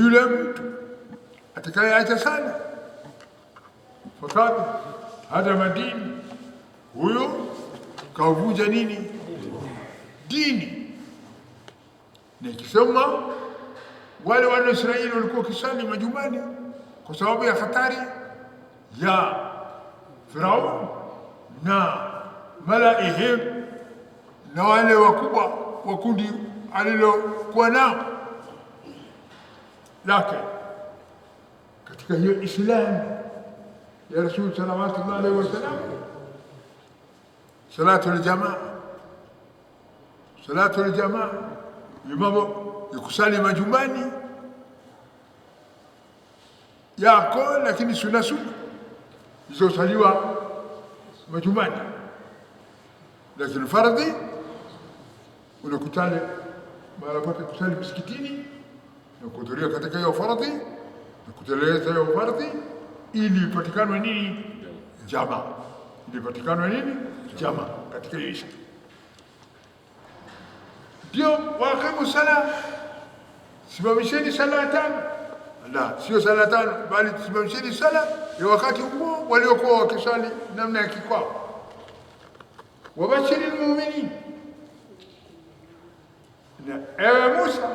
yule mtu atakayeacha sana fakad hadama dini, huyo kavunja nini? Dini. Na ikisema wale wana Israeli walikuwa kisali majumbani kwa sababu ya hatari ya Firaun na malaihim na wale wakubwa wa kundi alilokuwa nao, lakini katika hiyo Islamu ya Rasul sallallahu alaihi wasallam, salatu aljamaa, mambo ya kusali majumbani yako, lakini sunna zilizosaliwa majumbani, lakini fardhi unakutana mara pake kusali msikitini na kuhudhuria katika hiyo fardhi na kutekeleza hiyo fardhi ili ipatikane nini? Jamaa. Ili ipatikane nini? Jamaa katika hiyo isha. Ndio waqimu sala, simamisheni sala tano. La, sio sala tano, bali simamisheni sala ya wakati huo waliokuwa wakisali namna ya kikwao. Wabashiri muuminin, na ewe Musa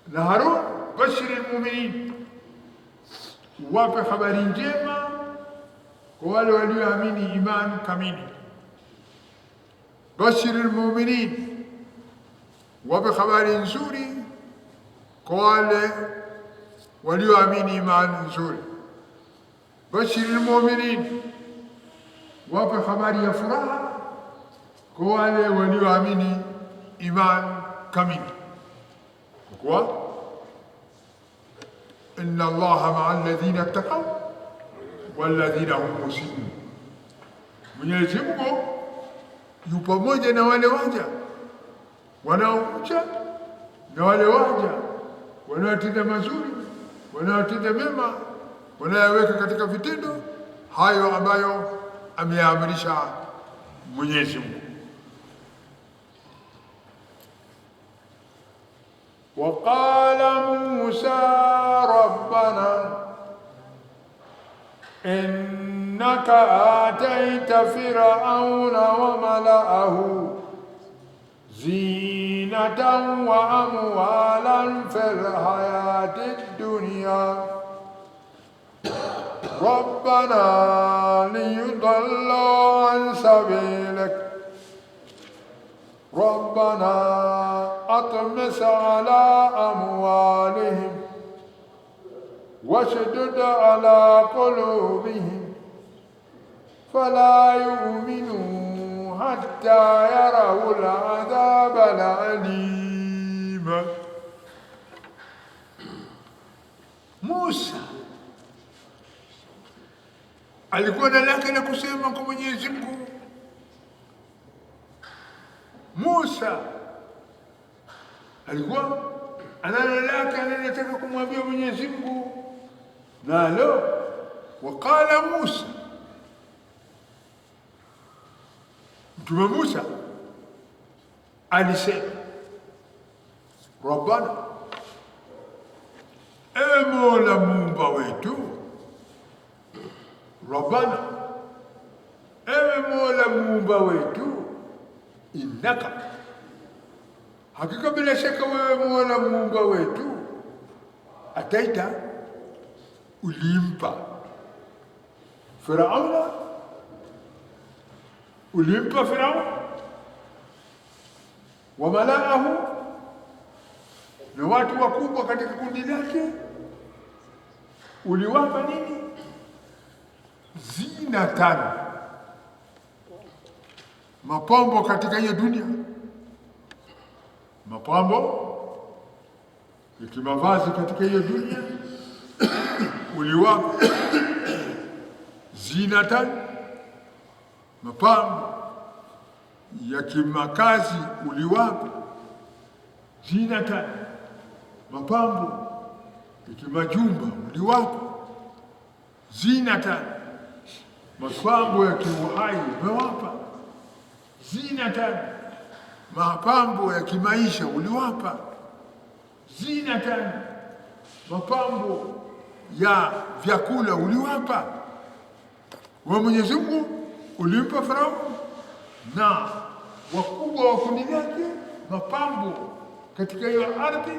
na Harun, bashiri muuminin, wape habari njema kwa wale walioamini imani kamili. Bashiri muuminin, wape habari nzuri kwa wale walioamini imani nzuri. Bashiri muuminin, wape habari ya furaha kwa wale walioamini imani kamili. Kwa inna Allaha ma'a alladhina ittaqaw walladhina hum muhsinun, Mwenyezi Mungu yu pamoja na wale waja wanaomcha na wale waja wanaotenda mazuri, wanaotenda mema, wanayaweka katika vitendo hayo ambayo ameamrisha Mwenyezi Mungu. Waqala Musa rabbana innaka ataita fir'auna wa mala'ahu zinatan wa amwalan fil hayatid dunya ربنا ليضلوا عن سبيلك ربنا أطمس على أموالهم واشدد على قلوبهم فلا يؤمنوا حتى يروا العذاب الأليم. موسى alikuwa na lake la kusema kwa Mwenyezi Mungu. Musa alikuwa ana lake anataka kumwambia Mwenyezi Mungu, nalo waqala Musa, Mtume Musa alisema, Rabbana, ewe Mola Muumba wetu, Rabbana, ewe Mola Muumba wetu, innaka, hakika bila shaka wewe Mola Muumba wetu, ataita, ulimpa Firauna, ulimpa Firaun wa malaahu, na watu wakubwa katika kundi lake, uliwapa nini? Zinatan, mapambo katika hiyo dunia, mapambo ya kimavazi katika hiyo dunia uliwapa. Zinatan, mapambo ya kimakazi uliwapa. Zinatan, mapambo ya kimajumba uliwapa. Zinatan, mapambo ya kiuhai umewapa. Zinatan, mapambo ya kimaisha uliwapa. zinatan, mapambo ya vyakula uliwapa wa Mwenyezi Mungu, ulimpa Farao na wakubwa wa kundi lake mapambo katika hiyo ardhi,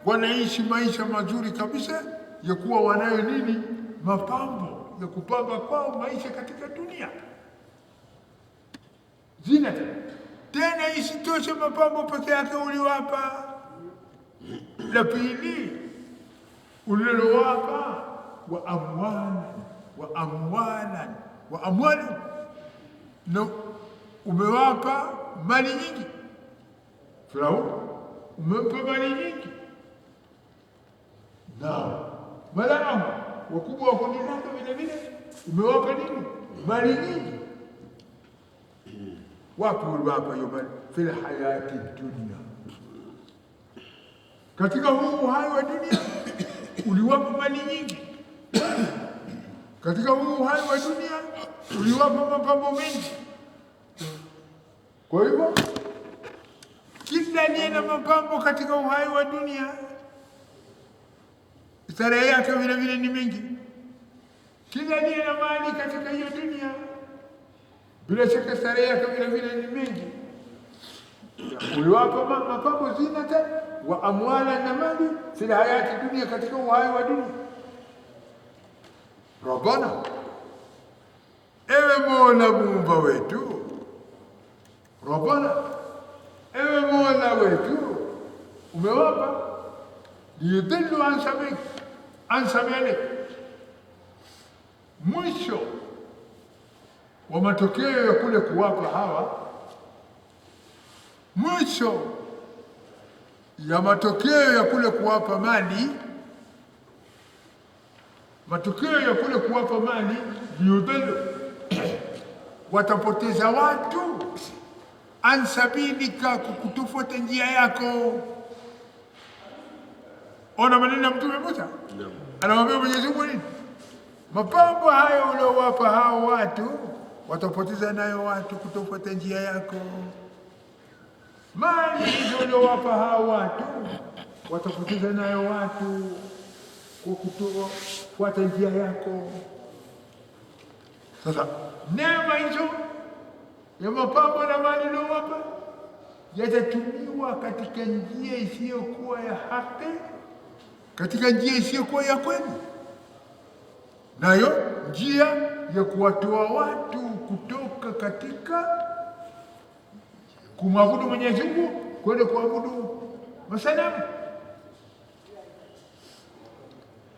wanaishi maisha mazuri kabisa ya kuwa wanayo nini, mapambo ya kupamba kwao maisha katika dunia. Zinatan. Tena isitoshe mapambo peke yake uliwapa, la pili ulilowapa wa amwalan, na umewapa mali nyingi. Farao umempa mali nyingi, na malaamu wakubwa wa kundi lake vile vile umewapa nini, mali nyingi. Wapi uliwapa hiyo mali? Fil hayati dunia, katika huu uhai wa dunia uliwapa mali nyingi. Katika huu uhai wa dunia uliwapa mapambo mengi. Kwa hivyo kila aliye na mapambo katika uhai wa dunia, starehe yake vile vile ni mingi. Kila aliye na mali katika hiyo dunia, bila shaka starehe yake vile vile ni mingi. Uliwapa mapambo zinatan wa amwala, na mali fil hayati dunia, katika uhai wa dunia. Rabbana, ewe Mola muumba wetu, Rabbana, ewe Mola wetu, umewapa liyudillu an sabilik, mwisho wa matokeo ya kule kuwapa hawa, mwisho ya matokeo ya kule kuwapa mali, matokeo ya kule kuwapa mali, liyudillu, watapoteza watu an sabilika, kukutufuata njia yako. Ona maneno ya Mtume Musa, anamwambia Mwenyezi Mungu nini? Mapambo hayo uliowapa hao watu, watapoteza nayo watu kutofuata njia yako. Mali hizo uliowapa hao watu, watapoteza nayo watu kwa kutofuata njia yako. Sasa neema hizo ya mapambo na mali uliowapa yatatumiwa katika njia isiyokuwa ya haki, katika njia isiyokuwa ya kweli, nayo njia ya kuwatoa watu kutoka katika kumwabudu Mwenyezi Mungu kwenda kuabudu masanamu.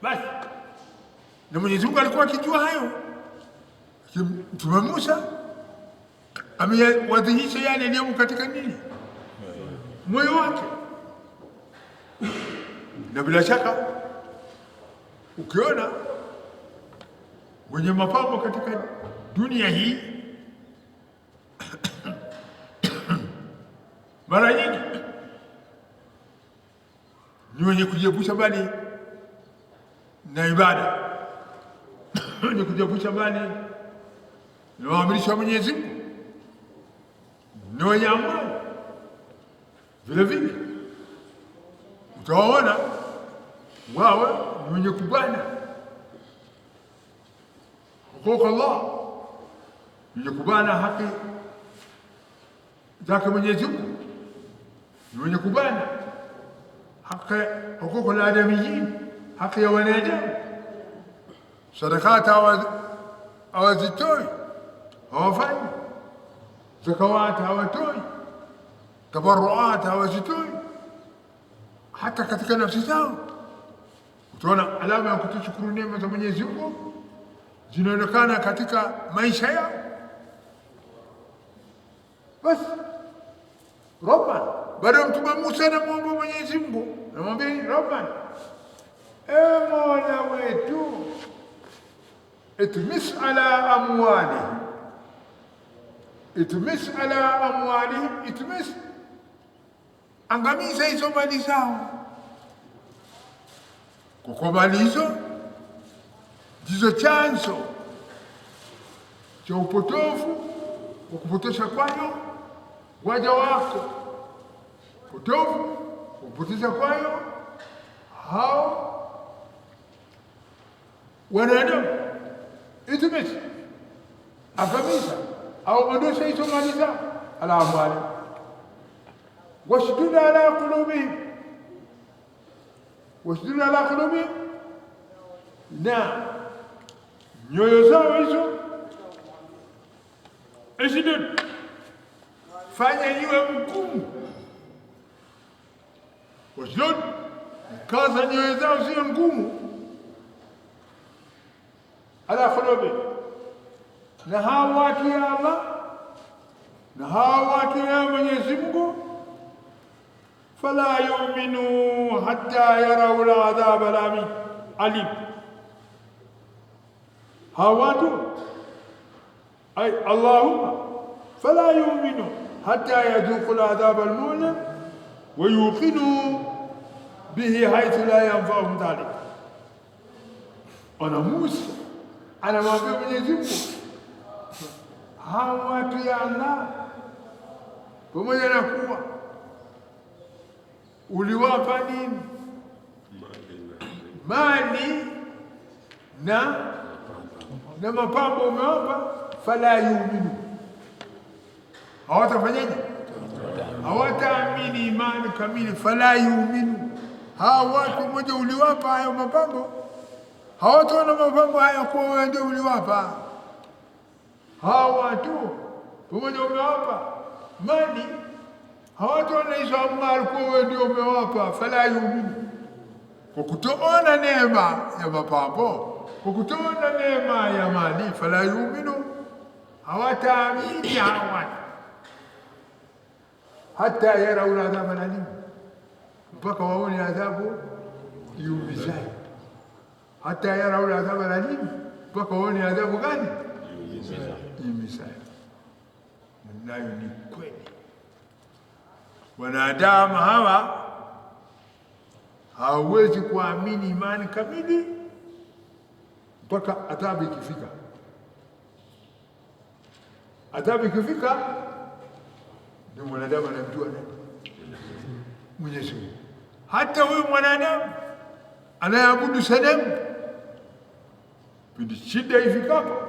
Basi na Mwenyezi Mungu alikuwa akijua hayo. Mtume Musa amewadhihisha yale yaliyomo katika nini, moyo wake. Na bila shaka ukiona wenye mapambo katika dunia hii mara nyingi ni wenye kujiepusha mbali na ibada, wenye kujiepusha mbali na maamrisho ya Mwenyezi Mungu, ni wenye amani. Vile vile utawaona wawe ni wenye kubana hukuku Allah, wenye kubana haki zake Mwenyezi Mungu, ni wenye kubana haki hukuku al-adamiyyin, haki ya wanadamu. Sadakati hawazitoi, hawafanyi. Zakawati hawatoi, tabarruati hawazitoi, hata katika nafsi zao. Utaona alama ya kutoshukuru neema za Mwenyezi Mungu zinaonekana katika maisha yao. Basi Rabbana, baada ya Mtume Musa anamwomba Mwenyezi Mungu, anamwambia Rabbana, ewe Mola wetu, itmis ala amwalihim, itmis ala amwalihim, itmis, angamiza hizo mali zao, kwa kuwa mali hizo ndizo chanzo cha upotofu wa kupotosha kwayo waja wako, potofu kupotosha kwayo hao wanadamu itumeti akamisa au ondosha hizo mali zao ala amwali washdud ala qulubihim na nyoyo zao hizo ishdud fanya iwe mgumu washdud kaza nyoyo zao ziwe ngumu ala qulubihim na hawa watu ya Allah na hawa watu ya Mwenyezi Mungu fala yu'minu hatta yarau al-adhab al-alim hawa watu ay Allahumma fala yu'minu hatta yadhuqu al-adhab al-mu'lim wa yuqinu bihi haythu la yanfa'uhum dhalik. Ana Musa anamwambia Mwenyezi Mungu hawa watu ya Allah pamoja na kuwa uliwapa nini mali na mapambo umewapa, fala yu'minu, hawatafanyaje? Hawataamini imani kamili. Fala yu'minu, hawa watu mmoja uliwapa hayo mapambo, hawataona mapambo hayo kwa wewe ndio uliwapa. Hawa watu pamoja umewapa mali, hawataona hizo mali kwa wewe ndio umewapa. Fala yu'minu, kwa kutoona neema ya mapambo, kwa kutoona neema ya mali, fala yu'minu, hawataamini hawa hata yarau al-adhab al-alim, mpaka waone adhabu iumizayo. Hata yarau al-adhab al-alim, mpaka waone adhabu gani? Iumizayo. Nayo ni kweli, wanadamu hawa hawezi kuamini imani kamili mpaka adhabu ikifika. Adhabu ikifika ndio mwanadamu anamjua nani? Mwenyezi Mungu. Hata huyu mwanadamu anayeabudu sanamu, pindi shida ifikapo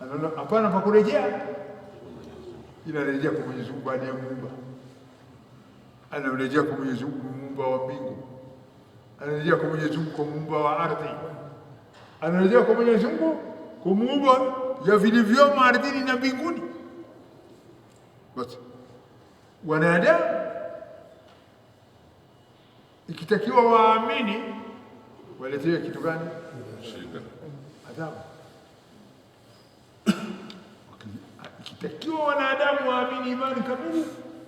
anaona hapana pa kurejea, inarejea kwa Mwenyezi Mungu aliyemuumba. Anarejea kwa Mwenyezi Mungu muumba wa mbingu, anarejea kwa Mwenyezi Mungu kwa muumba wa ardhi, anarejea kwa Mwenyezi Mungu kwa muumba ya vilivyomo ardhini na mbinguni. Basi wanadamu ikitakiwa waamini, waletewe kitu gani? Adhabu. Ikitakiwa wanadamu waamini imani kamili,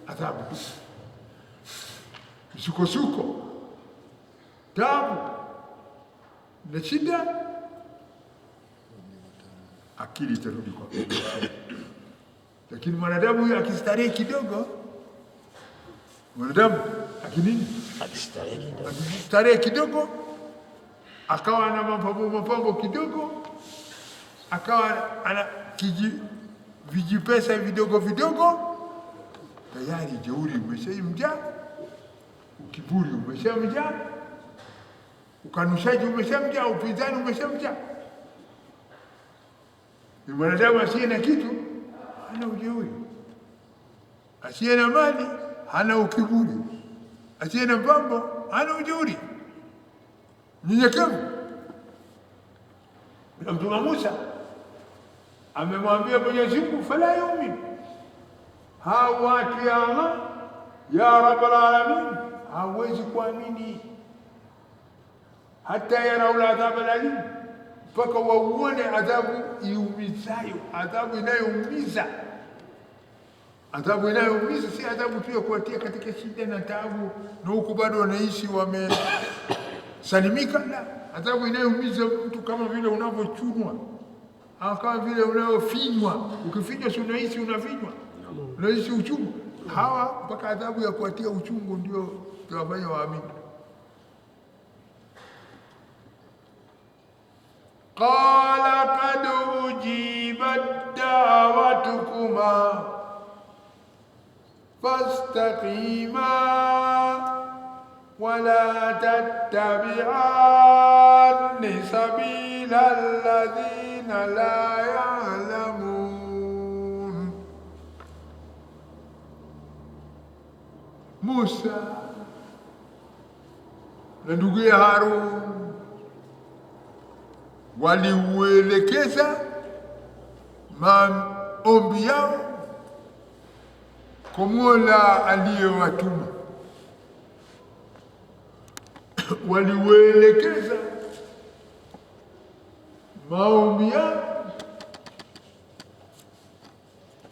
adhabu tu, msukosuko, taabu na shida, akili itarudi kwa lakini mwanadamu huyo akistarehe kidogo, mwanadamu akistarehe kidogo, akawa na mapambo kidogo, akawa ana vijipesa vidogo vidogo, tayari jeuri umeshamjaa, ukiburi umeshamjaa, ukanushaji umeshamjaa, upinzani umeshamjaa. Ni mwanadamu asiye na kitu hana ujeuri, asiye na mali hana ukiburi, asiye na mapambo hana ujeuri, mnyenyekevu. Na Mtume Musa amemwambia Mwenyezi Mungu, fala yu'min, hawa watu ya Allah ya Rabbal Alamin hawezi kuamini hata yarau al-adhab al-alim, mpaka wauone adhabu iumizayo, adhabu inayoumiza. Adhabu inayoumiza si adhabu tu ya kuwatia katika shida na taabu na huku bado wanaishi wamesalimika, la, adhabu inayoumiza mtu kama vile unavyochunwa au kama vile unayofinywa. Ukifinywa si unaishi unafinywa, unaishi uchungu. Hawa mpaka adhabu ya kuwatia uchungu ndio tuwafanya waamini. Qala qad ujibat da'watukuma fastaqima wala tattabi'anni sabila alladhina la ya'lamun. Musa na nduguye Harun waliuelekeza maombi yao kwa Mola aliyewatuma, waliuelekeza maombi yao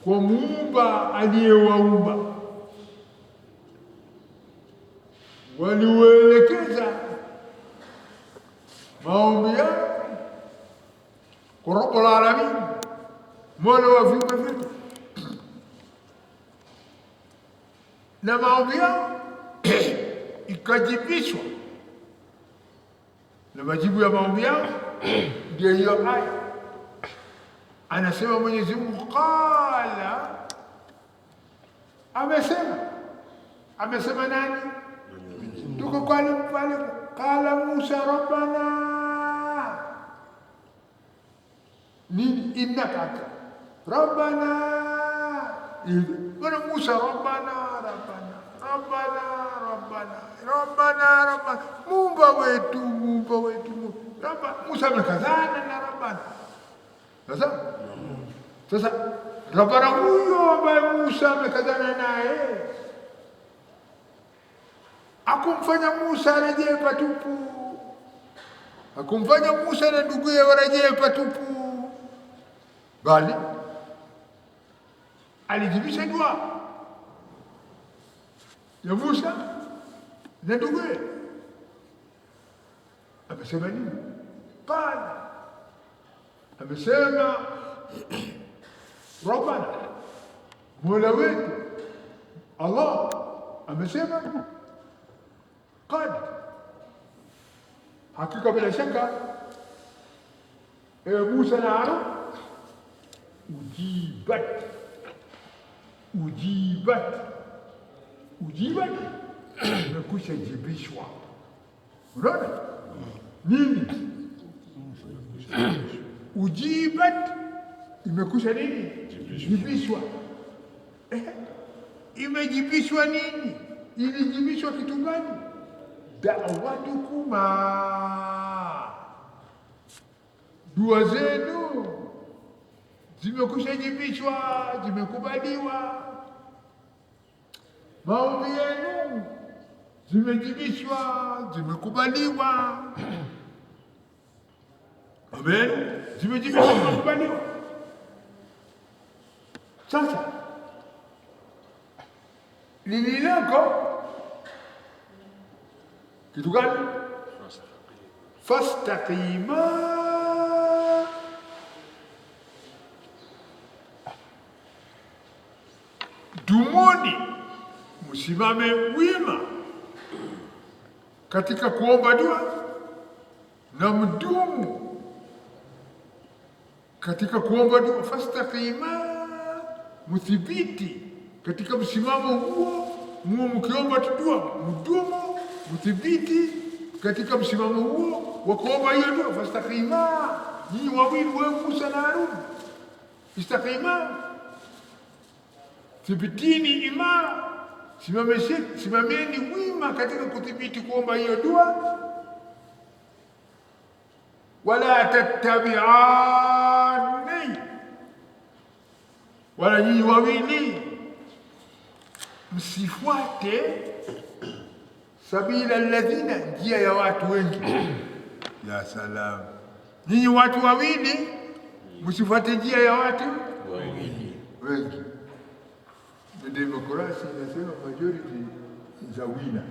kwa Muumba aliyewaumba, waliuelekeza maombi yao kwa Rabbul Alamin, Mola wa viumbe vyote, na maombi yao ikajibishwa, na majibu ya maombi yao ndio hiyo aya. Anasema Mwenyezi Mungu, qala, amesema nani? Tuko pale qala Musa rabbana nini, innaka rabbana bwana Musa rabbana Muumba wetu Musa amekazana na rabbana. Sasa rabbana huyo ambaye Musa amekazana naye akumfanya Musa arejee patupu, akumfanya Musa na nduguye warejee patupu, bali alijibisha dua ya Musa na nduguye. Amesema nini? Qala, amesema rabbana, Mola wetu Allah amesema qad, hakika bila shaka Musa na Harun ujibat imekwisha jibishwa. Unaona nini? Ujibat imekwisha nini? Jibishwa. Imejibishwa nini? Ilijibishwa kitu gani? Da'watukuma, dua zenu zimekwisha jibishwa, zimekubaliwa. Maombi yenu zimejibishwa, zimekubaliwa. Amen, zimejibishwa, zimekubaliwa. Sasa lililoko kitu gani? Fastaqima, dumuni, msimame wima katika kuomba dua, na mdumu katika kuomba dua. Fastaqima, mthibiti katika msimamo huo mkiomba dua, mdumu mthibiti katika msimamo huo wa kuomba hiyo dua. Fastaqima, nyinyi wawili, wewe Musa na Harun, istaqima, thibitini imara, simameni wima katika kudhibiti kuomba hiyo dua. Wala tattabi'ani, wala nyinyi wawili msifuate sabila alladhina, njia ya watu wengi. Ya salam, nyinyi watu wawili msifuate njia ya watu wengi. Demokrasia inasema majority za wina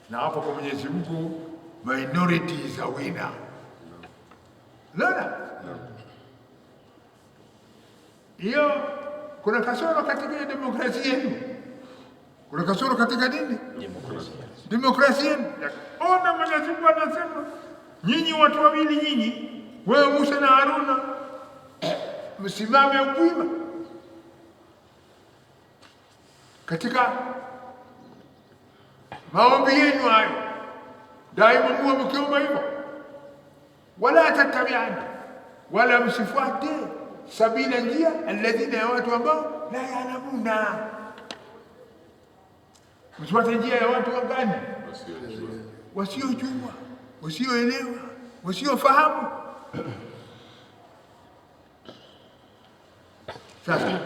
na hapa kwa Mwenyezi Mungu minority za wina. Lala hiyo, kuna kasoro katika demokrasia yenu, kuna kasoro katika nini? Demokrasia yenu. Ona Mwenyezi Mungu anasema nyinyi watu wawili, nyinyi wewe Musa na Haruna, msimame wima katika maombi yenu hayo daima muwe mkiomba hivyo. Wala tattabi'ani, wala msifuate sabila njia alladhina, ya watu ambao la ya'lamuna. Msifuate njia ya watu wagani? Wasiojua, wasioelewa, wasiofahamu. Sasa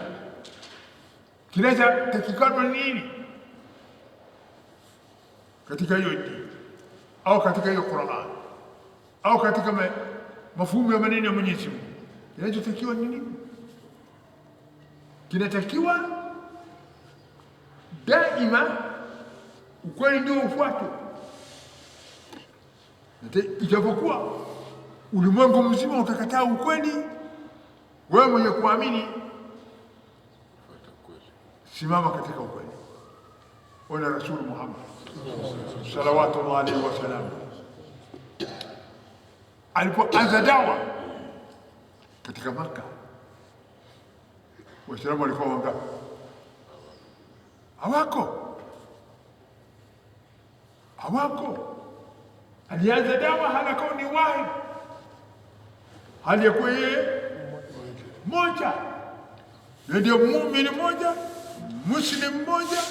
kinachotakikana nini katika hiyo dini au katika hiyo Qur'an au katika mafumu ya maneno ya Mwenyezi Mungu? Kinachotakiwa ni nini? Kinatakiwa daima ukweli ndio ufuatwe, ijapokuwa ulimwengu mzima utakataa ukweli. Wewe mwenye kuamini, simama katika ukweli. Ona Rasul Muhammad salawatullahi alayhi wasallam alipoanza dawa katika Makka, Waislamu walikuwa wangapi? Hawako. Alianza dawa hana kauni wahid, hali ya kuwa yeye moja, ndio muumini moja, muslim moja,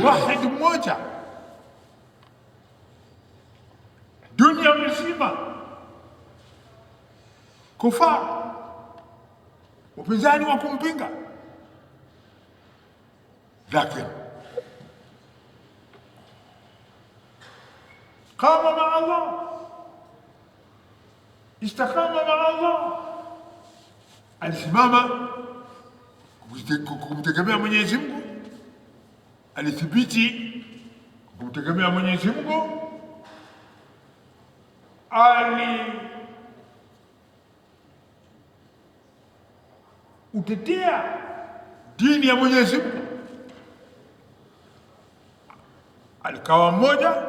wahid moja. Dunia mzima kufar, upinzani wa kumpinga, lakini qama maa Allah, istakama maa Allah, alisimama kumtegemea Mwenyezi Mungu, alithibiti kumtegemea Mwenyezi Mungu, utetea dini ya Mwenyezi Mungu, alikawa mmoja,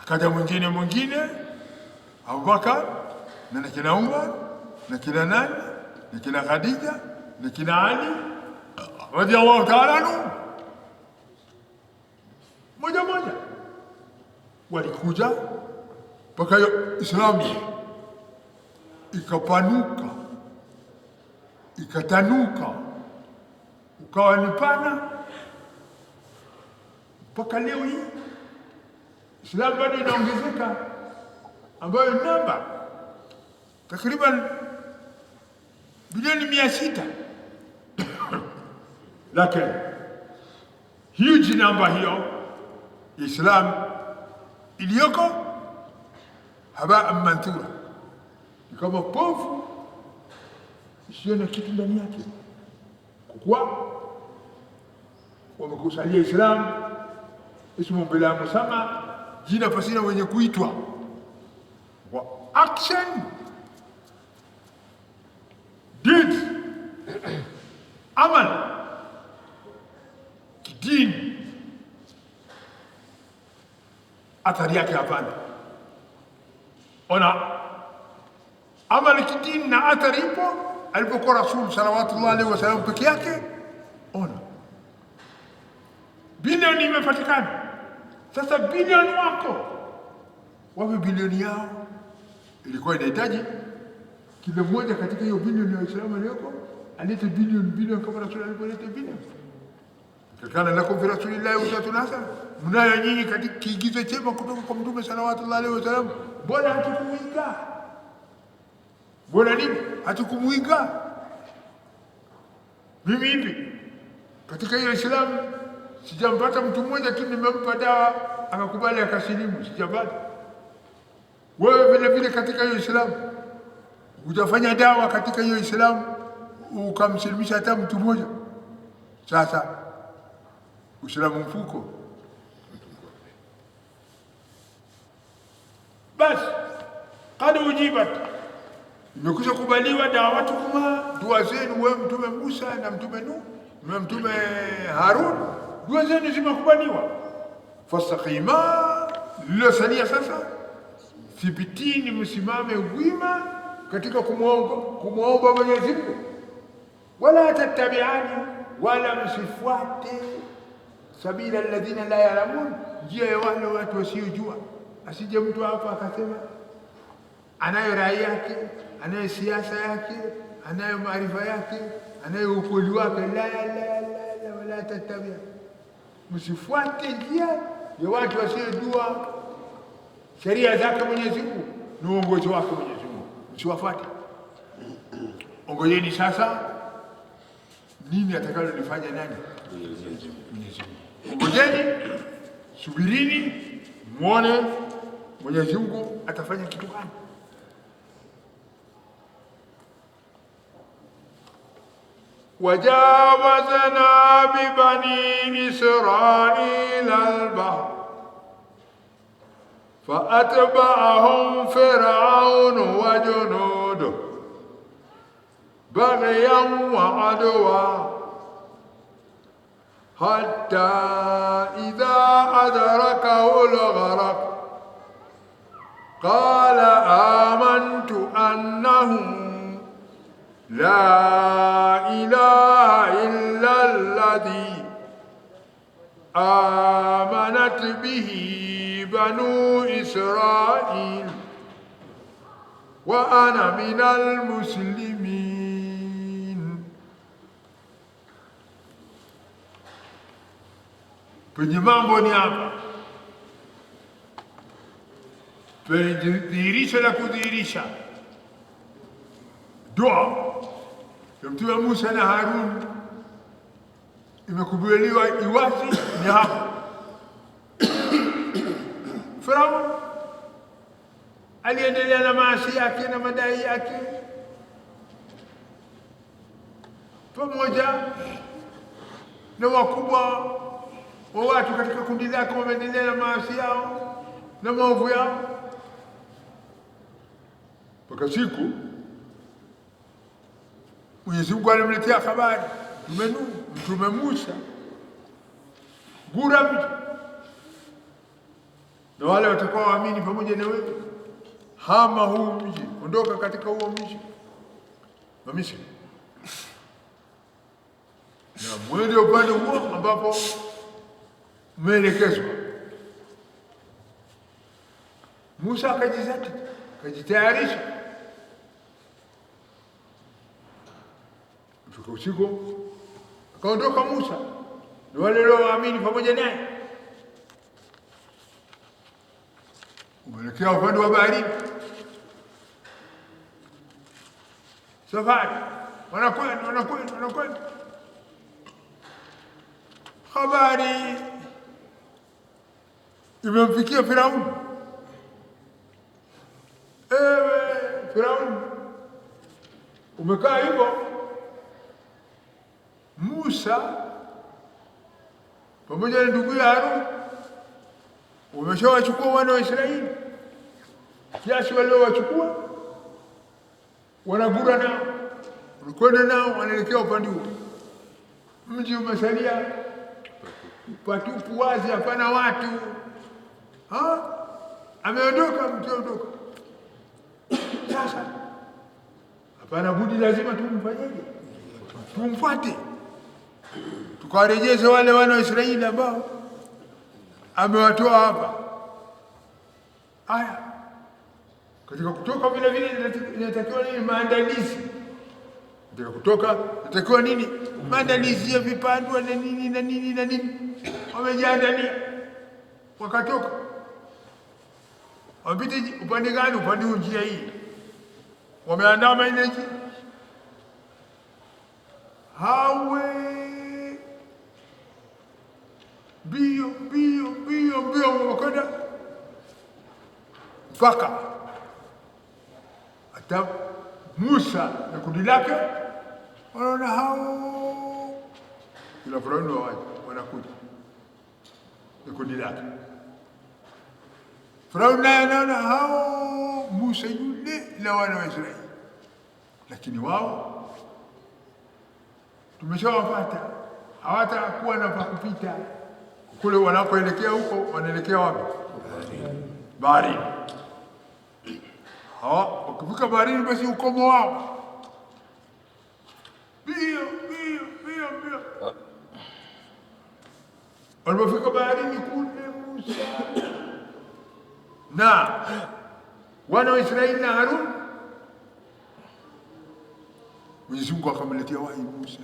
akaja mwingine, Abubakar na kina Umar na kina nani na kina Khadija na kina Ali radiyallahu ta'ala anhu, moja walikuja mpaka Islamu ikapanuka, ikatanuka, ukawa ni pana mpaka leo hii. Islamu bado inaongezeka, ambayo namba takriban bilioni 600 lakini huge namba hiyo Islam iliyoko habaan manthura, kama pofu isiyo na kitu ndani yake, kwa kuwa wamekusalia Islam ismu bila musama, jina pasina wenye kuitwa, wa action deed amal kidini, athari yake hapana. Ona amali kidini na athari ipo alipokuwa Rasul salawatullahi alayhi wasallam peke yake. Ona bilioni imepatikana. Sasa bilioni wako wawe bilioni yao ilikuwa inahitaji kila mmoja katika hiyo bilioni ya Waislamu aliyoko alete bilioni kama Rasul alipoleta bilioni. Kana lakum fi rasulillahi uswatun hasana, mnayo nyinyi katika kiigizo chema kutoka kwa Mtume sallallahu alaihi wasallam. Bora hatukumuiga, bora nini hatukumuiga? Mimi hivi katika hiyo Islamu sijampata mtu mmoja tu nimempa dawa akakubali akasilimu, sijapata. Wewe vile vile katika hiyo Islamu hujafanya dawa katika hiyo Islamu ukamsilimisha hata mtu mmoja. Sasa Uislamu mfuko basi, kad ujibat, imekwisha kubaliwa dawatuma, dua zenu wewe Mtume Musa na Mtume Nuh na Mtume Harun, dua zenu zimekubaliwa. Fastaqima, lilosalia sasa thibitini, msimame wima katika kumwomba Mwenyezi Mungu. Wala tattabi'ani, wala msifuate sabila alladhina la ya'lamun, njia ya wale watu wasiojua. Asije mtu hapa akasema anayo rai yake, anayo siasa yake, anayo maarifa yake, anayo ukweli wake. La wala tatabia, msifuate njia ya watu wasiojua sheria zake Mwenyezi Mungu na uongozi wake Mwenyezi Mungu, msiwafuate. Ongojeni sasa nini atakalolifanya nani? Mwenyezi Mungu. Ongojeni, subirini, muone Mwenyezi Mungu atafanya kitu gani. وجاوزنا ببني إسرائيل البحر فأتبعهم فرعون وجنوده بغيا وعدوا حتى إذا أدركه الغرق قال آمنت أنه لا إله إلا الذي آمنت به بنو إسرائيل وأنا من المسلمين. Penye mambo ni hapa, penye dhihirisho la kudhihirisha dua ya Mtume Musa na Harun imekubaliwa iwazi ni hapa. Farao aliendelea na maasi yake na madai yake, pamoja na wakubwa wa watu katika kundi lake wameendelea na maasi yao na maovu yao, mpaka siku Mwenyezi Mungu alimletea habari Mtume Musa, gura mji na wale watakao waamini pamoja na wewe, hama huu mji, ondoka katika huo mji wa Misri na mwende upande huo ambapo umeelekezwa. Musa akajitayarisha. Fika usiku akaondoka Musa na wale walioamini pamoja naye, umeelekea upande wa bahari. Safari wanakwenda. Habari imemfikia Firauni. Ewe Firauni, umekaa hivyo, Musa pamoja na ndugu ya Harun wameshawachukua wana wa Israeli, kiasi waliowachukua wanagura nao, wanakwenda nao, wanaelekea upande huo. Mji umesalia patupu wazi, hapana watu. Ameondoka, mtaondoka. Sasa hapana budi, lazima tumfanyeje? Tumfuate, tukawarejeze wale wana wa Israeli ambao amewatoa hapa. Haya, katika kutoka vile vile inatakiwa nini? Maandalizi. Katika kutoka inatakiwa nini? Maandalizi ya vipandwa na nini na nini na nini. Wamejiandalia, wakatoka. Wapite upande gani? Upande huu, njia hii. Wameandama ile njia, hawe mbio wakwenda mpaka hata Musa na kundi lake wanaona hao ila Firauni wanakuja na kundi lake. Firauni naye anaona hao Musa yule na wana wa Israeli, lakini wao tumeshawapata, hawatakuwa na pa kupita. Kule wanakoelekea huko, wanaelekea wapi? Baharini. Wakifika baharini, basi ukomo wao mbio. Walipofika baharini kule, Musa na wana wa Israeli na Harun, Mwenyezi Mungu akamletea wahi Musa,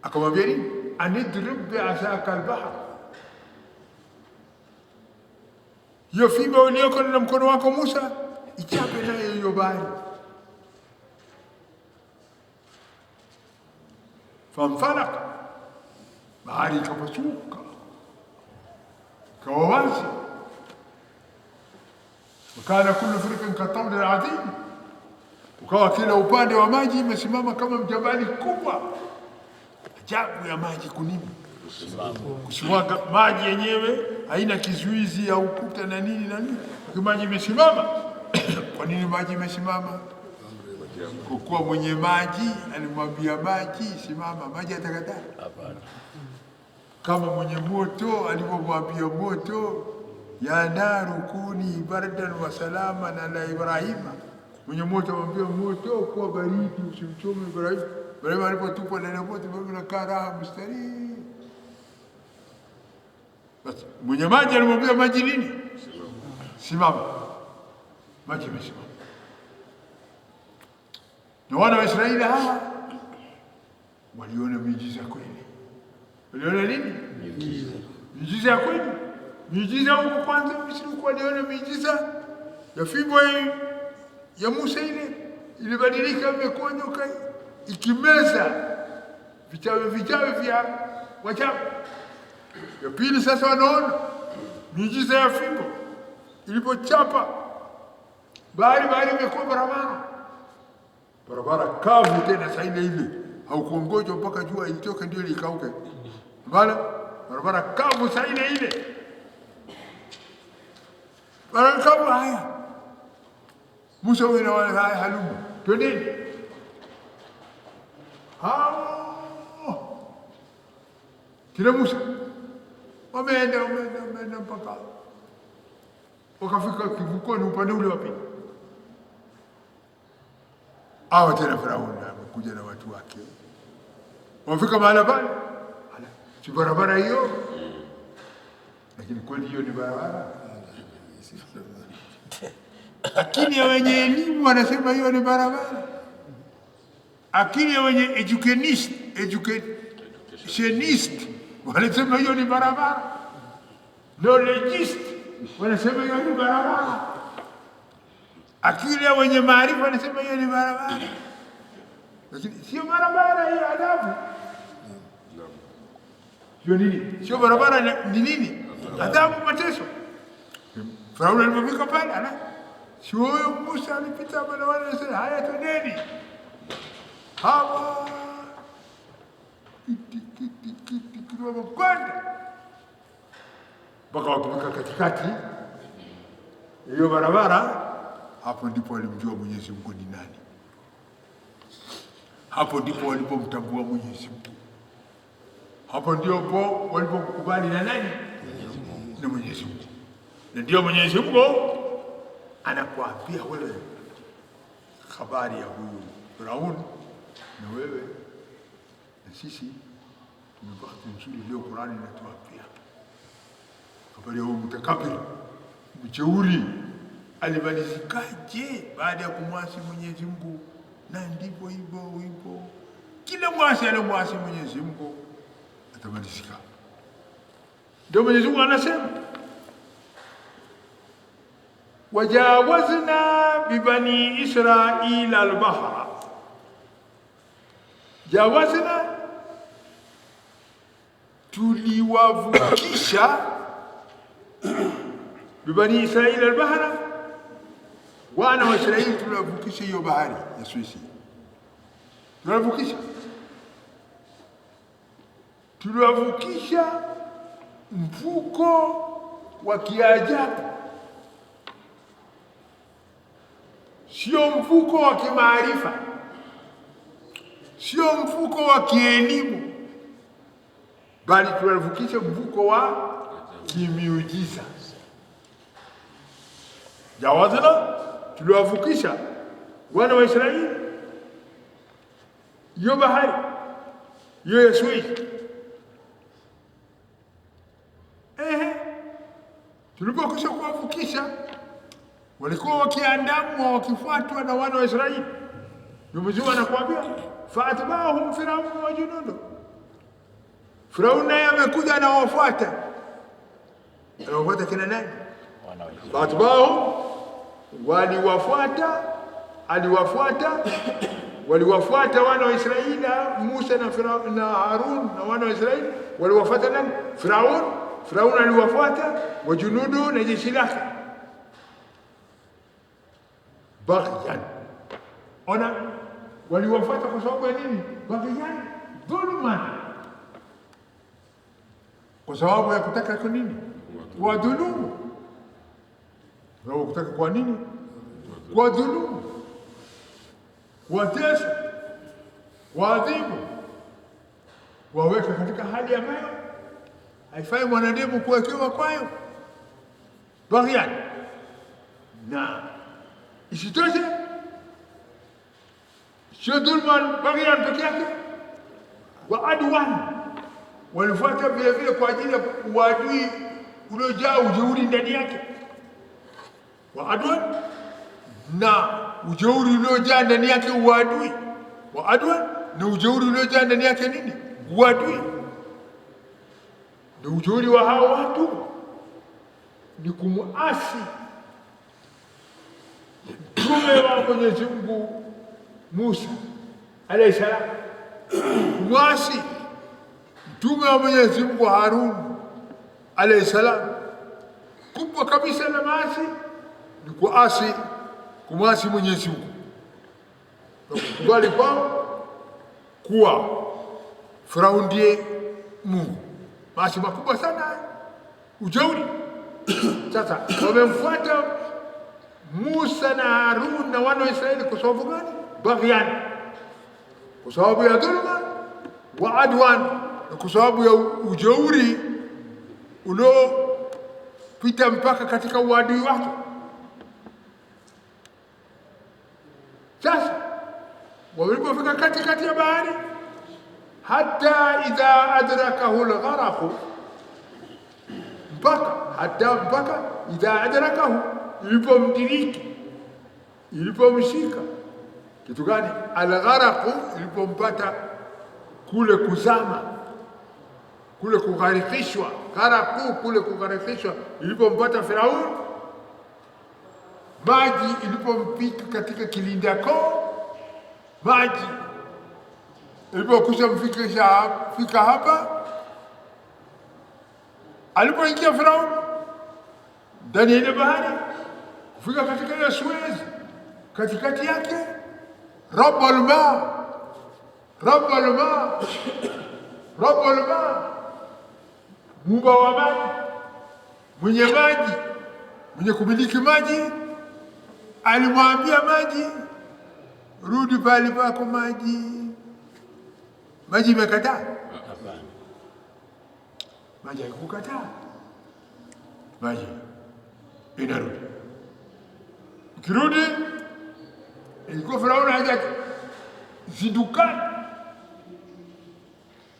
akamwambia nini? Anidrib bi'asaka al-bahr, hiyo fimbo uliyoko na mkono wako Musa, ichape nayo hiyo bahari. Famfalaka, bahari ikapasuka, ikawa wazi. Wakana kullu firqin katawdi al-adhim, ukawa kila upande wa maji imesimama kama mjabali kubwa. Ajabu ya maji kunini? Kusimama maji yenyewe haina kizuizi au ukuta na nini na nini, maji imesimama. Kwa nini maji imesimama? Kwa kuwa mwenye maji alimwambia maji simama, maji atakataa? Hapana. Kama mwenye moto alipomwambia moto ya naru kuni bardan wa salama ala Ibrahima, mwenye moto amwambia moto kuwa baridi usimchome Ibrahim. Ibrahim alipotupwa ndani ya moto anakaa raha mstari. Basi mwenye maji alimwambia maji nini? Simama. Maji imesimama. Na wana wa Israeli hawa waliona miujiza kweli. Waliona nini? Miujiza kweli. Miujiza huko kwanza Misri waliona miujiza ya fimbo ya Musa ile ilibadilika imekonyoka ikimeza vichawi vya wachawi. Ya pili sasa wanaona miujiza ya fimbo ilipochapa bahari imekuwa barabara kavu tena saa ile haukuongojwa mpaka jua ilitoka ndio likauke. Bala barabara kavu saa ile barabara kavu. Haya Musa na wale haya halumu twendeni. Kila Musa wameenda mpaka wakafika kivukoni upande ule wa pili. Hawa tena Firauni amekuja na watu wake, wamefika mahala pale, si barabara hiyo, lakini kweli hiyo ni barabara. Akili ya wenye elimu wanasema hiyo ni barabara. Akili ya wenye educationist wanasema hiyo ni barabara. Knowledgeist wanasema hiyo ni barabara. Akili ya wenye maarifa wanasema hiyo ni barabara. Lakini sio barabara hii adabu. Sio nini? Sio barabara ni nini? Adabu, mateso. Firauni alipofika pale sio huyo Musa alipita pale, wale wanasema haya twendeni. Hawa kidogo kwenda mpaka wakifika katikati hiyo barabara. Hapo ndipo walimjua Mwenyezi Mungu ni nani. Hapo ndipo walipomtambua Mwenyezi Mungu. Hapo ndipo walipokubali na nani? Na Mwenyezi Mungu. Na ndio Mwenyezi Mungu anakuambia wewe habari ya huyu Firauni, na wewe na sisi tumepata nzuri leo. Qur'ani inatuambia habari ya huyu mtakabiri, mcheuri, alimalizikaje baada ya kumwasi Mwenyezi Mungu. Na ndipo hivyo kila mwasi anamwasi Mwenyezi Mungu atamalizika. Ndio Mwenyezi Mungu anasema wajawazna bibani Israila al-bahra. Jawazna, tuliwavukisha bibani Israila al-bahra, wana wa Israeli tuliwavukisha hiyo bahari ya Suez. Tuliwavukisha mvuko wa kiajabu, sio mvuko wa kimaarifa, sio mvuko wa kielimu, bali tuliwavukisha mvuko wa kimiujiza. Jawazna, tuliwavukisha wana wa Israeli hiyo bahari hiyo ya Suez tulipokwisha kuwavukisha walikuwa wakiandamwa wakifuatwa na wana wa Israeli. Mwenyezi Mungu anakuambia faatbahum Firaun wa junudu, Firaun naye amekuja anawafuata. Anawafuata kina nani? Faatbahum, waliwafuata wana wa Israeli, Musa na Harun na wana wa Israeli waliwafuata nani? Firaun aliwafuata, wa junudu na jeshi lake, baghyan. Ona, waliwafuata kwa sababu ya nini? Baghyan, dhulman, kwa sababu ya kutaka kwa nini? Wadhulumu. Wao kutaka kwa nini? Wadhulumu, watesa, waadhibu, waweka katika hali ambayo haifai mwanadamu kuwekewa kwayo. Baghyan. Na isitoshe sio dhulman, baghyan peke yake, wa adwan, walifuata vile vile kwa ajili ya uadui uliojaa ujeuri ndani yake. Wa adwan, na ujeuri uliojaa ndani yake uadui. Wa adwan, na ujeuri uliojaa ndani yake nini? Uadui. Na ujeuri wa hao watu ni kumuasi mtume wa Mwenyezi Mungu Musa alayhi salam, kumuasi mtume wa Mwenyezi Mungu Harun alayhi salam. Kubwa kabisa na maasi ni kumuasi Mwenyezi Mungu na kukubali kwao kuwa Firaun ndiye Mungu. Maasi makubwa sana, ujeuri. Sasa wamemfuata Musa na Harun na wana wa Israeli kwa sababu gani? Baghyan, kwa sababu ya dhulma, wa adwan, kwa sababu ya ujeuri uliopita mpaka katika uadui wake. Sasa walipofika katikati ya bahari, hata idha adrakahu al-gharaq, mpaka idha adrakahu, ilipomdiriki, ilipomshika. Kitu gani? Al-gharaq, ilipompata kule kuzama, kule kugharikishwa. Gharaqu, kule kugharikishwa, ilipompata Firaun, maji ilipompika katika kilinda koo, maji ilipokusha fika hapa, alipoingia Firaun ndani ya bahari, kufika katika ile Suez, katikati yake Rabbul Ma, Muumba wa maji, mwenye kumiliki maji, alimwambia maji, rudi pale pako maji. Maji imekataa? Maji haikukataa, maji inarudi. Ukirudi, ilikuwa Firauni hajazinduka,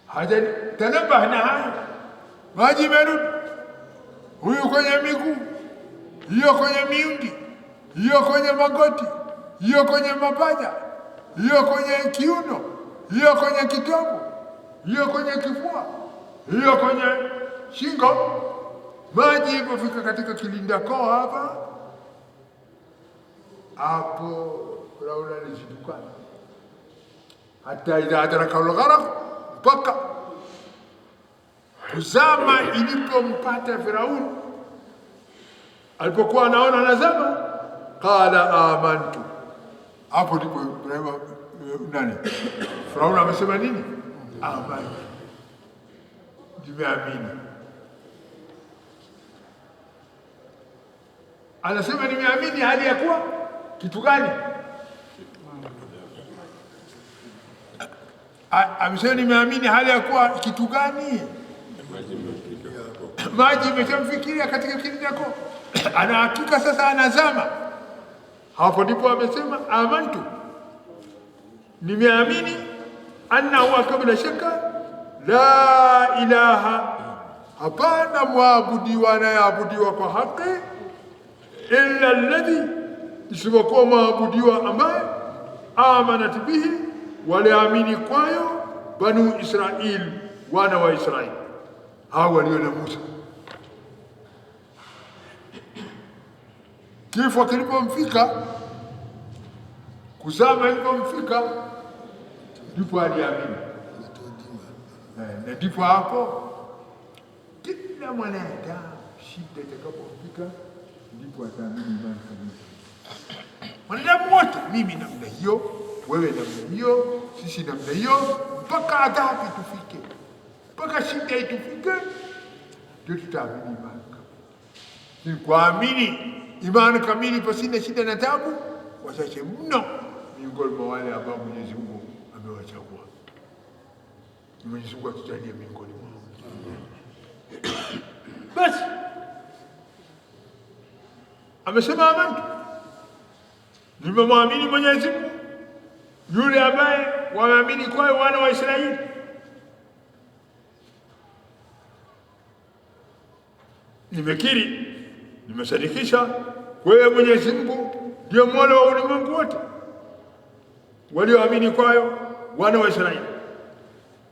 hajatanabah na haya. Maji imerudi, huyu kwenye miguu, hiyo kwenye miundi, hiyo kwenye magoti, hiyo kwenye mapaja, hiyo kwenye kiuno, hiyo kwenye kitovu, hiyo kwenye kifua, hiyo kwenye shingo. Maji ilipofika katika kilinda koo hapa, hapo Firauni alizinduka. Hata idha adrakahu al-gharaq, mpaka kuzama ilipompata Firauni. Alipokuwa anaona anazama, qala amantu. Hapo ndipo nani? Firauni amesema nini? Amantu, nimeamini. Anasema nimeamini hali ya kuwa kitu gani? Amesema nimeamini hali ya kuwa kitu gani? Maji imeshamfikiria katika kilinda koo, ana hakika sasa anazama. Hapo ndipo amesema amantu, nimeamini, annahu, kabla shaka, la ilaha hapana mwabudiwa anayeabudiwa kwa haki illa alladhi, isipokuwa mwabudiwa ambaye amanat bihi, waliamini kwayo banu Israil, wana wa Israili, hao walio na Musa. Kifo kilipomfika, kuzama ilipomfika, ndipo aliamini. Na ndipo hapo kila mwanadamu shida itakapofika ndipo ataamini imani kamili. Wanadamu wote, mimi namna hiyo, wewe namna hiyo, sisi namna hiyo, mpaka adhabu tufike, mpaka shida itufike, ndio tutaamini imani kamili. Kuamini imani kamili pasina shida na taabu, wachache mno miongoni mwa wale ambao Mwenyezi Mungu amewachagua. Mwenyezi Mungu atujalie miongoni mwao. Basi amesema amantu, nimemwamini Mwenyezi Mungu, yule ambaye wameamini kwaye wana wa Israeli. Nimekiri, nimesadikisha wewe Mwenyezi Mungu ndio Mola wa ulimwengu wote, walioamini kwayo wana wa Israeli.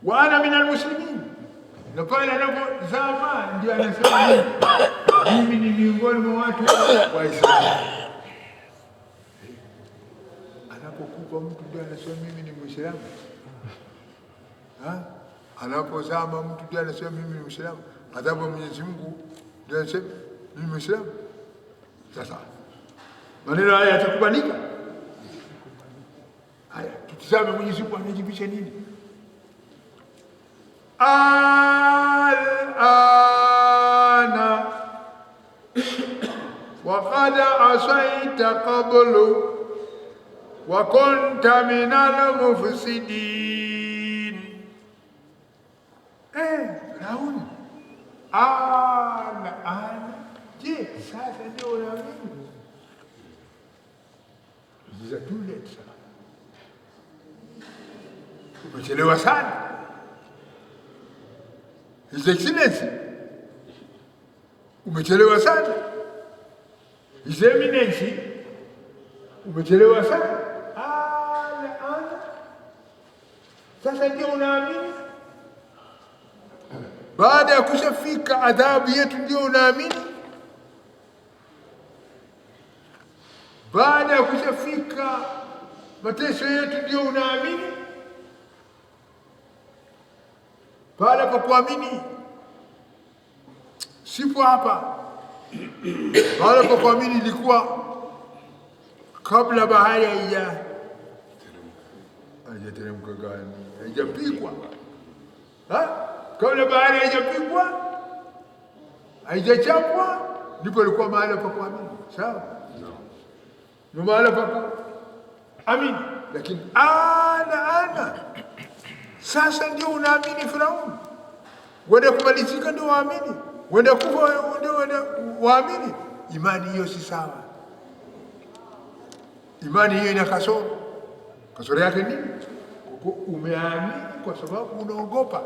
Wa ana minal muslimin, na pale anapozama ndio anasema mimi ni miongoni mwa watu wa Israeli. Anapokufa mtu ndio anasema mimi ni Muislamu. Anapozama mtu ndio anasema mimi ni Muislamu. Adhabu ya Mwenyezi Mungu ndio anasema mimi Muislamu. Sasa maneno haya yatakubalika? Haya, tutazame Mwenyezi Mungu anajibisha nini. Al-ana waqad asaita qablu wa kunta minal mufsidin. Rauni al-ana, je, sasa ndio unaamini? Za tule sana, umechelewa sana. His Excellency, umechelewa sana. His Eminence, umechelewa sana. Sasa ndio unaamini? Baada ya kushafika adhabu yetu ndio unaamini? Baada ya kushafika mateso yetu ndio unaamini? Baada kwa kuamini sipo hapa. Baada kwa kuamini ilikuwa kabla bahari haijateremka gani, haijapikwa. Kabla bahari haijapikwa, haijachapwa, ndipo ilikuwa mahali pa kuamini. Sawa? Ndio mahali pa kuamini. Lakini ana sasa ndio unaamini Firauni? Wende kumalizika ndio waamini? Wende kufa ndio waamini? Imani hiyo si sawa. Imani hiyo ina kasoro. Kasoro yake nini? Umeamini kwa sababu unaogopa.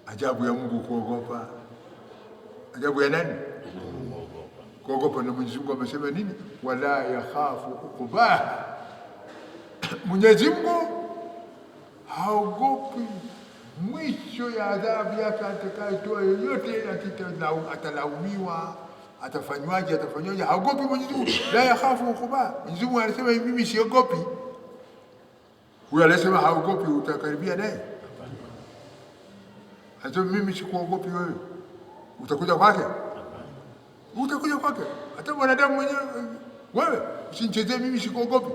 Ajabu ya Mungu kuogopa. Ajabu ya nani? Kuogopa. Na Mwenyezi Mungu amesema nini? Wala yakhafu uqbaha. Mwenyezi Mungu haogopi mwisho ya adhabu yake atakayotoa yoyote, atalaumiwa, atafanywaje, haogopi Mwenyezi Mungu. La yakhafu uqbaha. Mwenyezi Mungu anasema mimi siogopi. Huyo anasema haogopi, utakaribia naye? Anasema mimi sikuogopi wewe, utakuja kwake? Utakuja kwake. Hata mwanadamu mwenyewe, wewe usinichezee, mimi sikuogopi.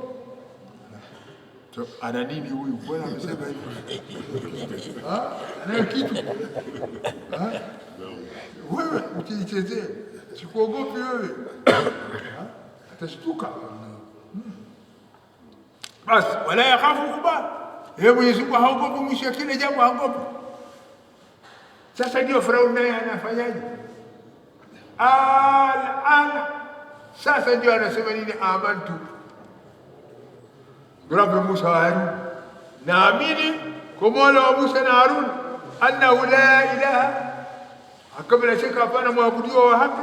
Ana nini huyu? Bwana amesema hivi. Ana kitu. Wewe ukinichezea, sikuogopi wewe. Atashtuka. Basi wala yakhafu uqbaha. Mwenyezi Mungu haogopi mwisho ya kile jambo, haogopi. Sasa ndio Firauni naye anafanyaje? Ana sasa ndio anasema nini? Amantu Rabbi Musa wa Harun, naamini kwa Mola wa Musa na Harun. annahu la ilaha, hakuna shaka hapana mwabudiwa wa haki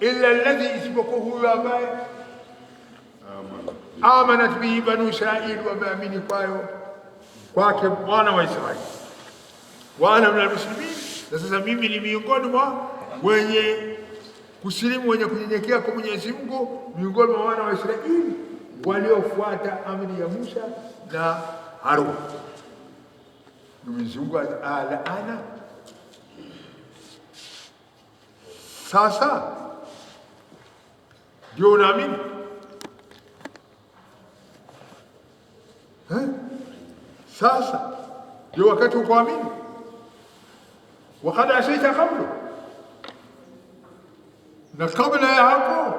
illa alladhi, isipokuwa huyo ambaye amanat bihi banu Israil, wameamini kwayo kwake wana wa Israeli. Wa ana min almuslimin, na sasa mimi ni miongoni mwa wenye kusilimu, wenye kunyenyekea kwa Mwenyezi Mungu, miongoni mwa wana wa Israeli waliofuata amri ya Musa na Harun. Mwenyezi Mungu ana sasa ndio unaamini sasa ndio wakati wa kuamini. Wakad asaita kabla, na kabla ya hapo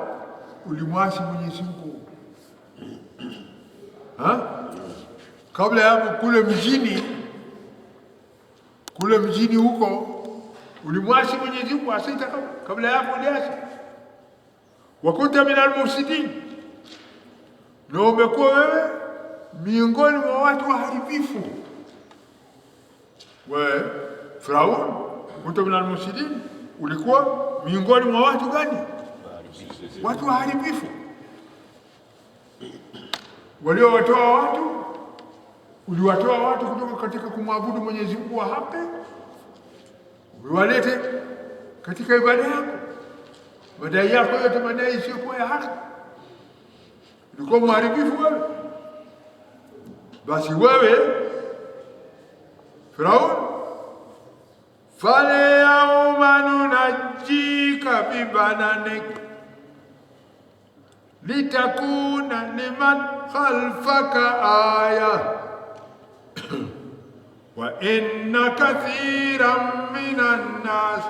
ulimwasi Mwenyezi Mungu. Kabla ya hapo kule mjini huko ulimwasi Mwenyezi Mungu. Asaita kabla ya hapo uliasi. Wa kunta min almufsidin, na umekuwa wewe miongoni mwa watu waharibifu. Wewe Firaun, kunta min almufsidin, ulikuwa miongoni mwa watu gani? Watu waharibifu waliowatoa watu. Uliwatoa watu kutoka katika kumwabudu Mwenyezi Mungu wa haki, uliwalete katika ibada yako, madai yako yote madai isiyokuwa ya haki. Ulikuwa mharibifu wewe. Basi wewe Firaun, falyauma nunajjika bibadanik litakuna liman khalfaka aya wa inna kathiran minan nas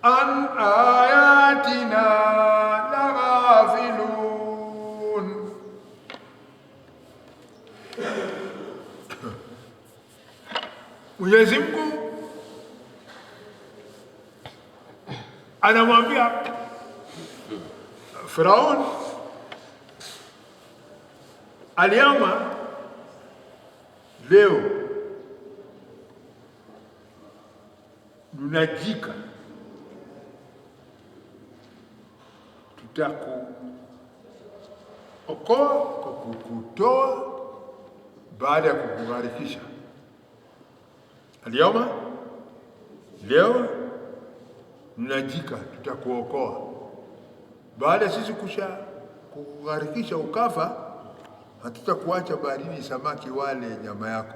an ayatina laghafilun. Mwenyezi Mungu anamwambia Firaun, aliyama leo nunajika, tutakuokoa kwa kukutoa baada ya kukugharikisha. Aliyama leo nunajika, tutakuokoa baada sisi kusha kugharikisha ukafa. Hatutakuacha baharini samaki wale nyama yako.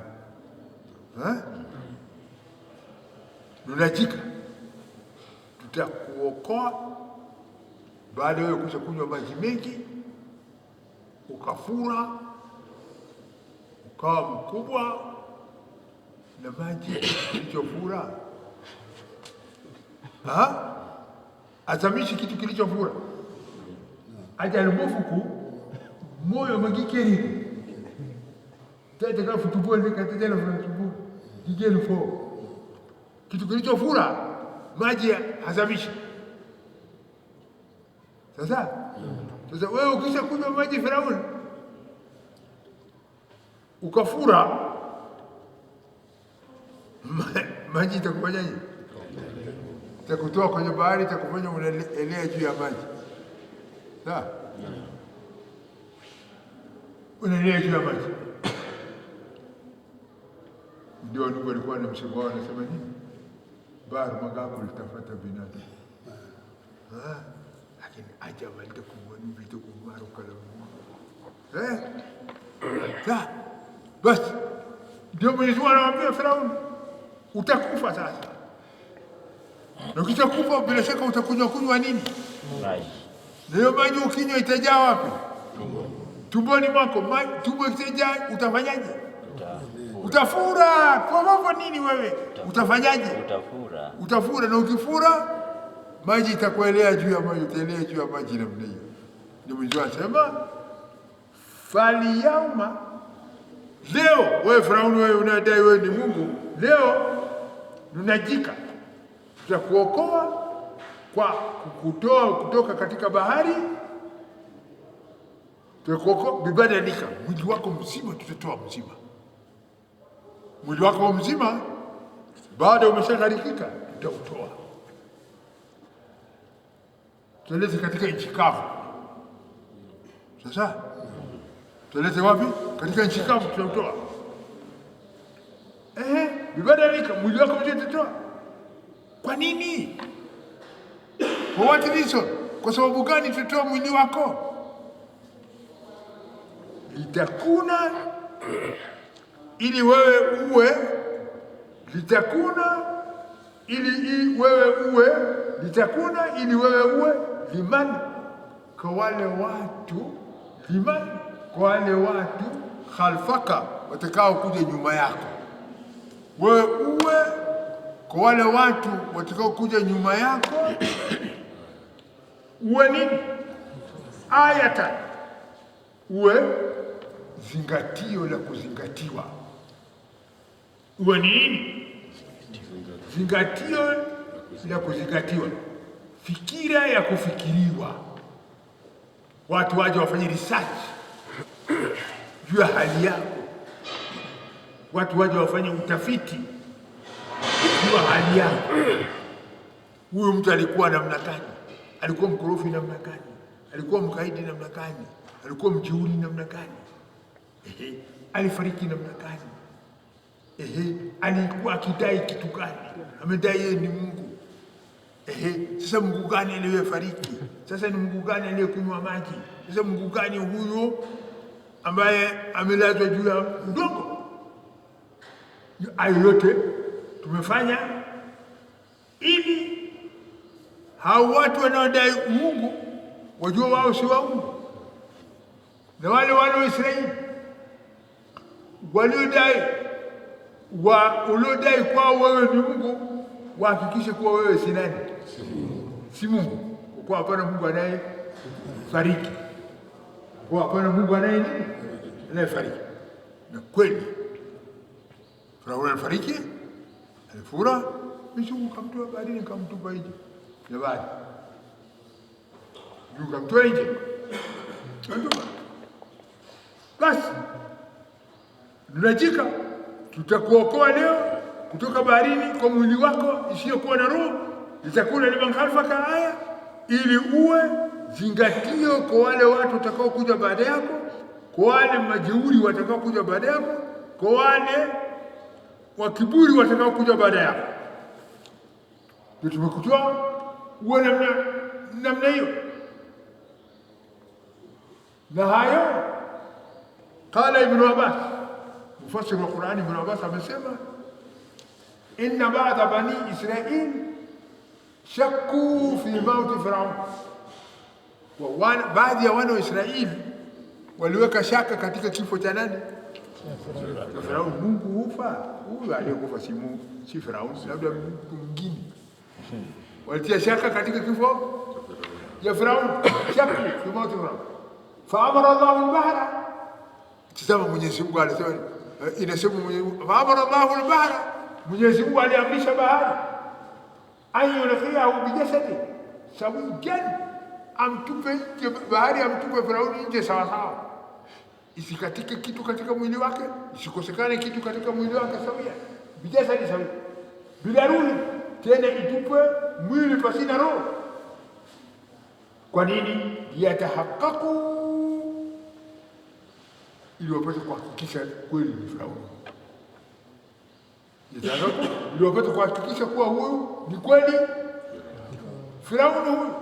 Nunajika, tutakuokoa baada wewe kusha kunywa maji mengi, ukafura, ukawa mkubwa, na maji kilichofura azamishi kitu kilichofura aja almufuku moyo magikeri tete ka futubol ni katete na futubol gigeli fo kitu kilichofura maji hazamishi. Sasa wewe ukisha kunywa maji Firaun ukafura, maji itakufanyaje? Itakutoa kwenye bahari, itakufanya unaelea juu ya maji. Sawa? Unaelea juu ya maji. Ndio ndugu alikuwa na msemo wao, anasema nini? Bahari magapo litafata binadamu. Lakini ajabu litakuwa ni vitu kumaru kala. Sawa? Basi ndio Mwenyezi Mungu anamwambia Firaun, utakufa sasa. Na ukishakufa bila shaka utakunywa nini? Maji. Na hiyo maji ukinywa itajaa wapi? Tumboni mwako. Tumbo ikijaa utafanyaje? Utafura. Kwa mambo nini wewe? Utafanyaje? Utafura. Na ukifura maji itakuelea juu ya maji, utaelea juu ya maji namna hiyo. Ndio Mwenyezi Mungu anasema falyauma, leo wewe Firaun, wewe unadai wewe ni Mungu, leo nunajika, tutakuokoa kwa kukutoa kutoka katika bahari, tutakuokoa bibadanika, mwili wako mzima tutatoa mzima. mwili wako mzima baada umeshagharikika, utautoa tueleze katika nchi kavu. Sasa tueleze wapi? Katika nchi kavu tutautoa. Bibadilika mwili wako mzima utatoa. Kwa nini? For what reason? Kwa sababu gani tutoa mwili wako? Litakuna ili wewe uwe, litakuna ili wewe uwe, litakuna ili wewe uwe liman, kwa wale watu, liman, kwa wale watu khalfaka, watakao kuja nyuma yako. Wewe uwe kwa wale watu watakao kuja nyuma yako, uwe nini? Ayatan, uwe zingatio la kuzingatiwa. Uwe nini? Zingatio la kuzingatiwa, fikira ya kufikiriwa. Watu waje wafanye research juu ya hali yako, watu waje wafanye utafiti juu ya hali yako. Huyu mtu alikuwa namna gani? Alikuwa mkorofi namna gani? Alikuwa mkaidi namna gani? Alikuwa mjeuri namna gani? Alifariki namna gani? Alikuwa akidai kitu gani? Amedai yeye ni Mungu. Sasa Mungu gani aliyefariki? Sasa ni Mungu gani aliyekunywa maji? Sasa Mungu gani huyo ambaye amelazwa juu ya udongo? Hayo yote tumefanya ili hao watu wanaodai Mungu wajua wao si wa Mungu, na wale wa Israeli waliodai uliodai kwa wewe ni Mungu, wahakikishe kuwa wewe si nani? Si Mungu. Kwa hapana Mungu anaye fariki, kwa hapana Mungu anaye nini? Anaye fariki. Na kweli Farao alifariki, alifura, Mungu kamtoa baharini, kamtupa nje ya bahari, Mungu kamtoa nje. Basi tunajika, tutakuokoa leo kutoka baharini kwa mwili wako isiyokuwa na roho, litakula liman khalfaka aya, ili uwe zingatio kwa wale watu watakao kuja baada yako, kwa wale majeuri watakao kuja baada yako, kwa wale wa kiburi watakao kuja baada yako. Ndio tumekutoa uwe namna hiyo. Na hayo qala Ibn Abbas, mufassir wa Qur'ani, Ibn Abbas amesema inna ba'da bani Israil shakku fi mauti Firaun, baadhi ya wana wa Israeli waliweka shaka katika kifo cha nani? Firaun. Mungu hufa? Huyu aliyekufa si Mungu, si Firaun, labda mtu mwingine. Walitia shaka katika kifo cha Firaun, shakku fi mauti Firaun. Faamara Allahu al-bahra, tazama Mwenyezi Mungu alisema, inasema faamara Allahu al-bahra, Mwenyezi Mungu aliamrisha bahari ayulqiyahu bijasadi sawiyan, amtupe nje bahari, amtupe Firauni nje sawa sawa, isikatike kitu katika mwili wake, isikosekane kitu katika mwili wake, sawia bijasadi sawi, bila ruhi, tena itupwe mwili pasina roho. Kwa nini? Yatahaqqaqu, ili wapate kuhakikisha kweli ni Firauni. Yatahaqqaqu, ili wapate kuhakikisha kuwa huyu ni kweli Firauni, huyu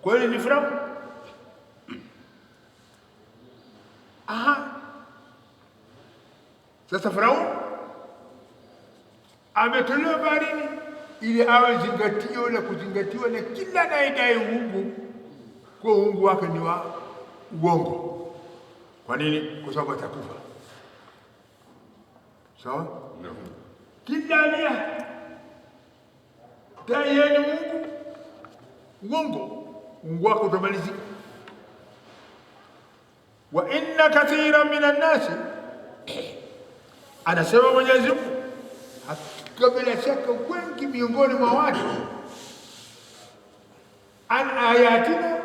kweli ni Firauni. Sasa Firauni ametolewa baharini ili awe zingatio la kuzingatiwa na kila anayedai uungu, kwa uungu wake ni wa uongo. Kwa nini? Kwa sababu atakufa. Sawa? Kila aliyedai yeye ni Mungu, uongo, uungu wake utamalizika. Wa inna kathiran minan nasi, anasema Mwenyezi Mungu, bila shaka wengi miongoni mwa watu, an ayatina,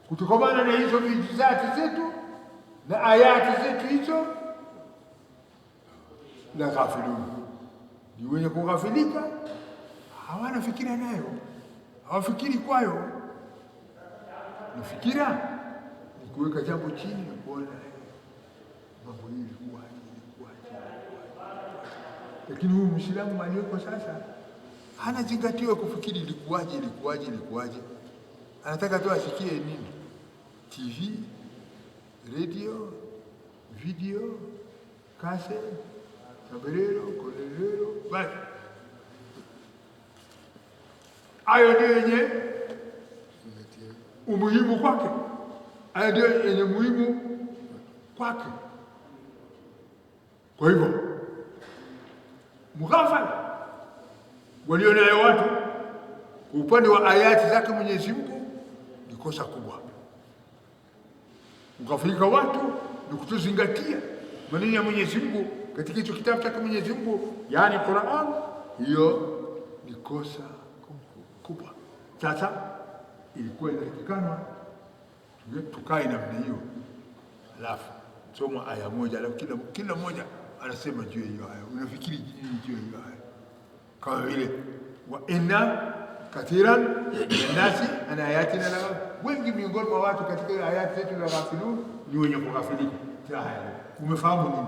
kutokamana na hizo vijizati zetu na ayati zetu hizo, la ghafilun, ni wenye kughafilika, hawana fikira nayo, hawafikiri kwayo. Na fikira ni kuweka jambo chini na kuona mambo hili ilikuwaje. Lakini huyu Muislamu aliyeko sasa hanazingatiwa kufikiri ilikuwaje. Anataka tu asikie nini? TV, radio, video, kase, kaberero, kolelero, basi. Hayo ndio yenye umuhimu kwake, hayo ndio yenye muhimu kwake. Kwa hivyo mughafala walionayo watu kwa upande wa ayati zake Mwenyezi Mungu ni kosa kubwa. Kughafilika watu ni kutozingatia maneno ya Mwenyezi Mungu katika hicho kitabu chake Mwenyezi Mungu, yaani Qur'an. Hiyo ni kosa kubwa. Sasa ilikuwa inatakikana tukae namna hiyo, alafu soma aya moja, alafu kila mmoja anasema juu ya hiyo aya, unafikiri nini juu ya hiyo aya? Kama vile wa inna kathiran nasi ana ayatina la, wengi miongoni mwa watu katika ayati zetu la ghafilun ni wenye kughafilika. Haya, umefahamu nini?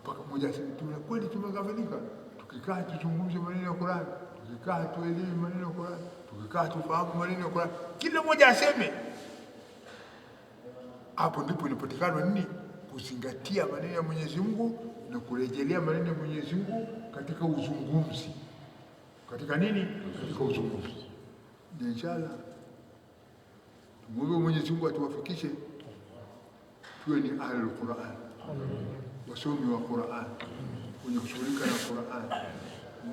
Mpaka mmoja asema kweli tumeghafilika. Tukikaa tuzungumze maneno ya Qur'an, tukikaa tuelewe maneno ya Qur'an, tukikaa tufahamu maneno ya Qur'an, kila mmoja aseme. Hapo ndipo inapatikana nini? Kuzingatia maneno ya Mwenyezi Mungu na kurejelea maneno ya Mwenyezi Mungu katika uzungumzi. Katika nini? Katika uzungumzi. Inshallah tumwombe Mwenyezi Mungu atuwafikishe tuwe ni ahlul Qur'an, wasomi wa Qur'an, wenye kushughulika na Qur'an,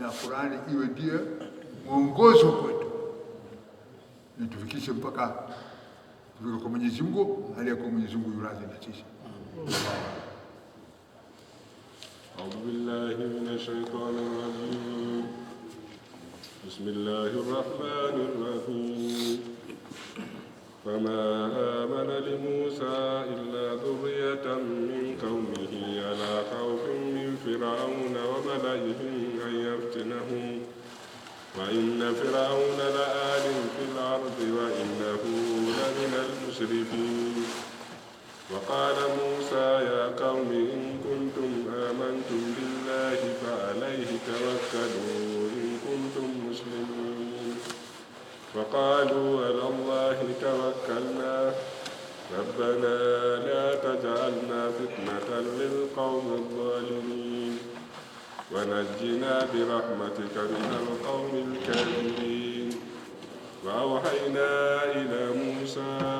na Qur'an iwe ndio mwongozo kwetu, na tufikishe mpaka tufike kwa Mwenyezi Mungu, hali ya kwa Mwenyezi Mungu yuradhi na sisi. أعوذ بالله من الشيطان الرجيم. بسم الله الرحمن الرحيم. فما آمن لموسى إلا ذرية من قومه على خوف من فرعون وملئهم أن يفتنهم وإن فرعون لآل في الأرض وإنه لمن المسرفين. وقال موسى يا قوم إن كنتم آمنتم بالله فعليه توكلوا إن كنتم مسلمين. وقالوا على الله توكلنا ربنا لا تجعلنا فتنة للقوم الظالمين ونجنا برحمتك من القوم الكافرين. وأوحينا إلى موسى